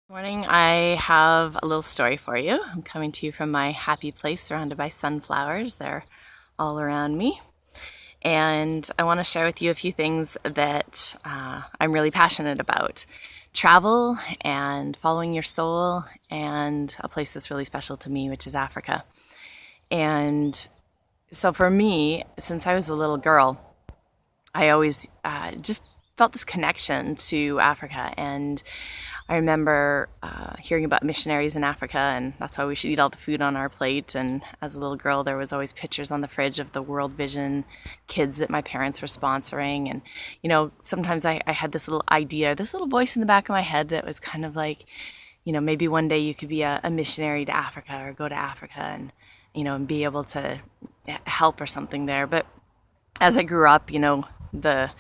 Morning. I have a little story for you. I'm coming to you from my happy place surrounded by sunflowers. They're all around me. And I want to share with you a few things that I'm really passionate about travel and following your soul, and a place that's really special to me, which is Africa. And so for me, since I was a little girl, I always just felt this connection to Africa. And I remember hearing about missionaries in Africa, and that's why we should eat all the food on our plate. And as a little girl, there was always pictures on the fridge of the World Vision kids that my parents were sponsoring. And, sometimes I had this little idea, this little voice in the back of my head that was kind of like, maybe one day you could be a missionary to Africa or go to Africa and be able to help or something there. But as I grew up, the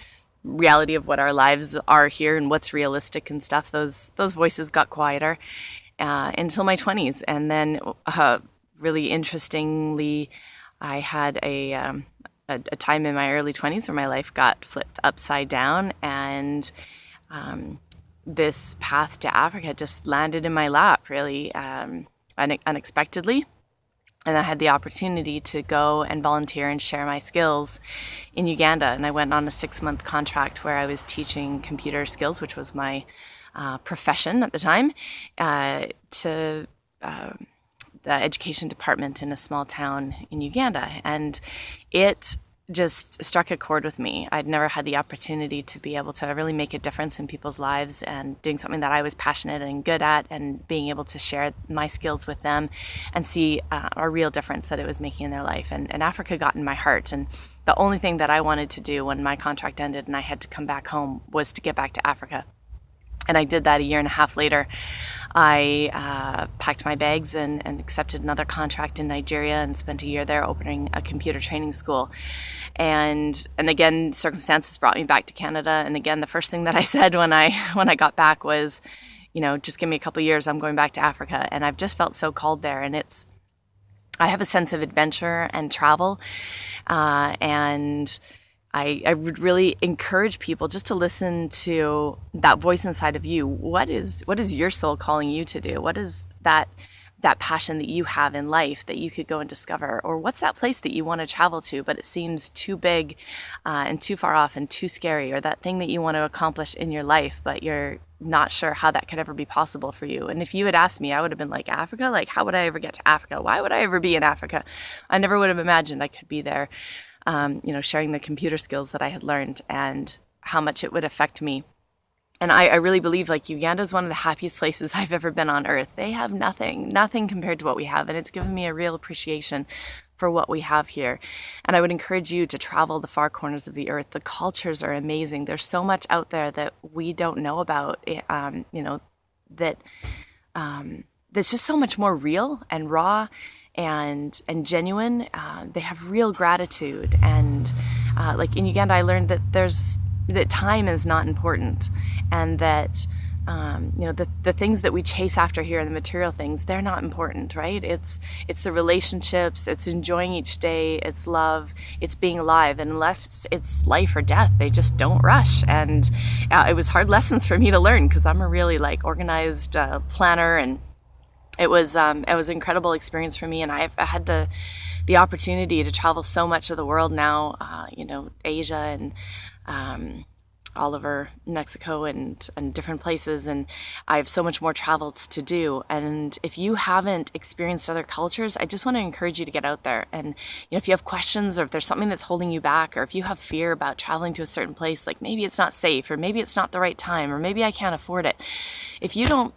reality of what our lives are here and what's realistic and stuff, those voices got quieter until my 20s. And then really interestingly, I had a time in my early 20s where my life got flipped upside down, and this path to Africa just landed in my lap really unexpectedly. And I had the opportunity to go and volunteer and share my skills in Uganda. And I went on a 6-month contract where I was teaching computer skills, which was my profession at the time, to the education department in a small town in Uganda. And it just struck a chord with me. I'd never had the opportunity to be able to really make a difference in people's lives, and doing something that I was passionate and good at, and being able to share my skills with them and see a real difference that it was making in their life. And Africa got in my heart. And the only thing that I wanted to do when my contract ended and I had to come back home was to get back to Africa. And I did that a year and a half later. I packed my bags and accepted another contract in Nigeria and spent a year there opening a computer training school. And again, circumstances brought me back to Canada. And again, the first thing that I said when I got back was, just give me a couple of years, I'm going back to Africa. And I've just felt so called there. And I have a sense of adventure and travel, and I would really encourage people just to listen to that voice inside of you. What is your soul calling you to do? What is that passion that you have in life that you could go and discover? Or what's that place that you want to travel to, but it seems too big and too far off and too scary? Or that thing that you want to accomplish in your life, but you're not sure how that could ever be possible for you. And if you had asked me, I would have been like, Africa? Like, how would I ever get to Africa? Why would I ever be in Africa? I never would have imagined I could be there. Sharing the computer skills that I had learned and how much it would affect me. And I really believe Uganda is one of the happiest places I've ever been on earth. They have nothing compared to what we have. And it's given me a real appreciation for what we have here. And I would encourage you to travel the far corners of the earth. The cultures are amazing. There's so much out there that we don't know about, that's just so much more real and raw and genuine. They have real gratitude, and in Uganda, I learned that time is not important, and that the things that we chase after here, and the material things, they're not important, right? It's the relationships, it's enjoying each day, it's love, it's being alive, and unless it's life or death, they just don't rush. And it was hard lessons for me to learn, because I'm a really organized planner, and it was an incredible experience for me. And I had the opportunity to travel so much of the world now, Asia and all over Mexico and different places. And I have so much more travels to do. And if you haven't experienced other cultures, I just want to encourage you to get out there. And if you have questions, or if there's something that's holding you back, or if you have fear about traveling to a certain place, like maybe it's not safe, or maybe it's not the right time, or maybe I can't afford it. If you don't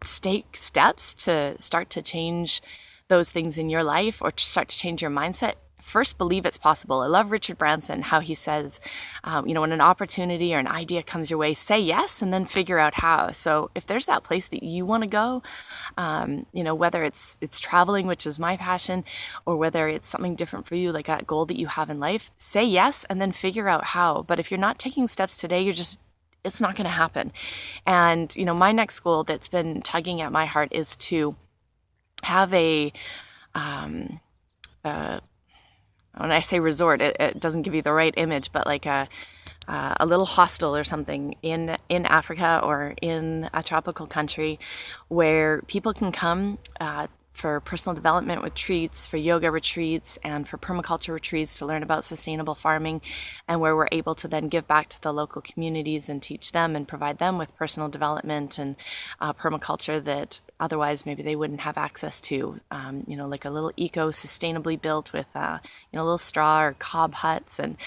take steps to start to change those things in your life, or to start to change your mindset, first believe it's possible. I love Richard Branson, how he says, when an opportunity or an idea comes your way, say yes and then figure out how. So if there's that place that you want to go, whether it's traveling, which is my passion, or whether it's something different for you, like that goal that you have in life, say yes and then figure out how. But if you're not taking steps today, it's not going to happen. And, my next goal that's been tugging at my heart is to have a when I say resort, it doesn't give you the right image, but like a little hostel or something in Africa or in a tropical country where people can come for personal development retreats, for yoga retreats, and for permaculture retreats to learn about sustainable farming, and where we're able to then give back to the local communities and teach them and provide them with personal development and permaculture that otherwise maybe they wouldn't have access to. Like a little eco-sustainably built with little straw or cob huts, and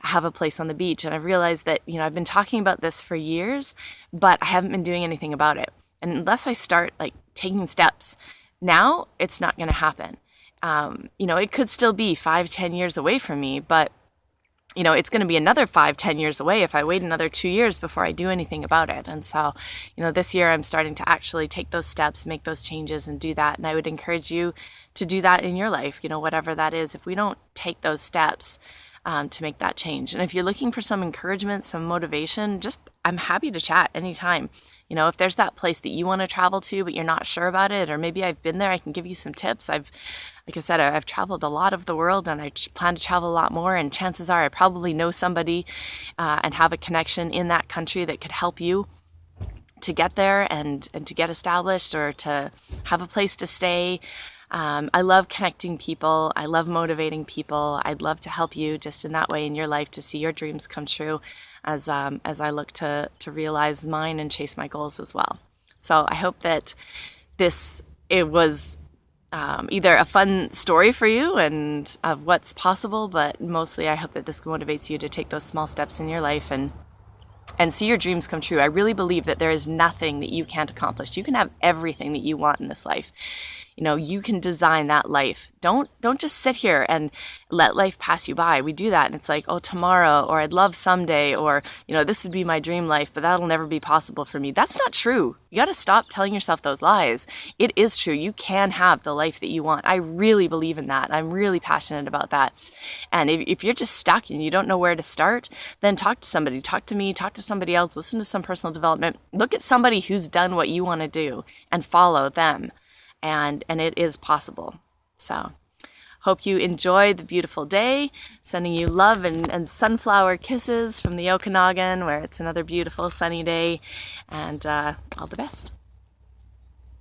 have a place on the beach. And I've realized that I've been talking about this for years, but I haven't been doing anything about it. And unless I start like taking steps now, it's not going to happen. It could still be 5-10 years away from me, but it's going to be another 5-10 years away if I wait another 2 years before I do anything about it. And so, this year I'm starting to actually take those steps, make those changes, and do that. And I would encourage you to do that in your life, whatever that is. If we don't take those steps to make that change. And if you're looking for some encouragement, some motivation, I'm happy to chat anytime. If there's that place that you want to travel to, but you're not sure about it, or maybe I've been there, I can give you some tips. Like I said, I've traveled a lot of the world, and I plan to travel a lot more. And chances are I probably know somebody and have a connection in that country that could help you to get there and to get established, or to have a place to stay. I love connecting people. I love motivating people. I'd love to help you just in that way in your life to see your dreams come true as I look to realize mine and chase my goals as well. So I hope that it was either a fun story for you and of what's possible, but mostly I hope that this motivates you to take those small steps in your life and see your dreams come true. I really believe that there is nothing that you can't accomplish. You can have everything that you want in this life. You can design that life. Don't just sit here and let life pass you by. We do that, and it's like, oh, tomorrow, or I'd love someday, or this would be my dream life, but that'll never be possible for me. That's not true. You got to stop telling yourself those lies. It is true. You can have the life that you want. I really believe in that. I'm really passionate about that. And if you're just stuck and you don't know where to start, then talk to somebody. Talk to me. Talk to somebody else. Listen to some personal development. Look at somebody who's done what you want to do and follow them. And it is possible. So hope you enjoy the beautiful day. Sending you love and sunflower kisses from the Okanagan, where it's another beautiful sunny day. And all the best.